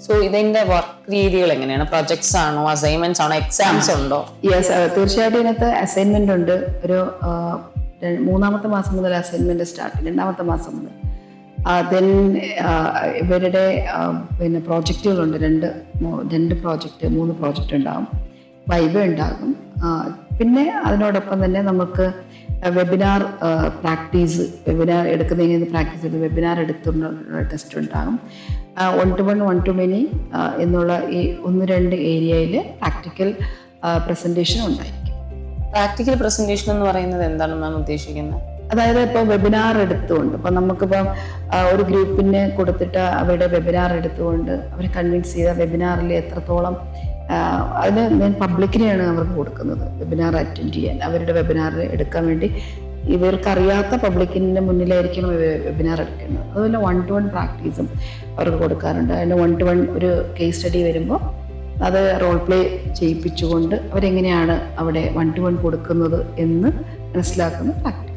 So ഇതിന്റെ work രീതികൾ എങ്ങനെയാണ്? പ്രൊജക്ട്സ് ആണോ, അസൈൻമെന്റ്സ് ആണോ, എക്സാംസ് ഉണ്ടോ? യെസ്, തീർച്ചയായിട്ടും ഇതിനകത്ത് അസൈൻമെന്റ് ഉണ്ട്. ഒരു 3-ാമത്തെ മാസം മുതൽ അസൈൻമെന്റ് സ്റ്റാർട്ട്, 2-ാമത്തെ മാസം മുതൽ. ദെൻ ഇവരുടെ പിന്നെ പ്രോജക്റ്റുകളുണ്ട്. 3 പ്രോജക്റ്റ് ഉണ്ടാകും, വൈവ ഉണ്ടാകും. പിന്നെ അതിനോടൊപ്പം തന്നെ നമുക്ക് വെബിനാർ പ്രാക്ടീസ്, വെബിനാർ എടുക്കുന്നതിന് പ്രാക്ടീസ് ചെയ്ത് വെബിനാർ എടുത്തുള്ള ടെസ്റ്റ് ഉണ്ടാകും. 1-to-1, 1-to-many എന്നുള്ള ഈ 1-2 ഏരിയയിൽ പ്രാക്ടിക്കൽ പ്രസന്റേഷൻ ഉണ്ടായിരിക്കും. പ്രാക്ടിക്കൽ പ്രസന്റേഷൻ എന്ന് പറയുന്നത് എന്താണ് മാം ഉദ്ദേശിക്കുന്നത്? അതായത് ഇപ്പോൾ വെബിനാർ എടുത്തുകൊണ്ട്, ഇപ്പം നമുക്കിപ്പം ഒരു ഗ്രൂപ്പിന് കൊടുത്തിട്ട് അവരുടെ വെബിനാർ എടുത്തുകൊണ്ട് അവർ കൺവിൻസ് ചെയ്ത വെബിനാറിൽ എത്രത്തോളം, അതിന് ഞാൻ പബ്ലിക്കിനെയാണ് അവർക്ക് കൊടുക്കുന്നത് വെബിനാർ അറ്റൻഡ് ചെയ്യാൻ. അവരുടെ വെബിനാർ എടുക്കാൻ വേണ്ടി ഇവർക്കറിയാത്ത പബ്ലിക്കിൻ്റെ മുന്നിലായിരിക്കും വെബിനാർ എടുക്കുന്നത്. അതുപോലെ 1-to-1 പ്രാക്ടീസും അവർക്ക് കൊടുക്കാറുണ്ട്. അതിന് 1-to-1 ഒരു കേസ് സ്റ്റഡി വരുമ്പോൾ അത് റോൾ പ്ലേ ചെയ്യിപ്പിച്ചുകൊണ്ട് അവരെങ്ങനെയാണ് അവിടെ 1-to-1 കൊടുക്കുന്നത് എന്ന് മനസ്സിലാക്കുന്ന പ്രാക്ടീസ്.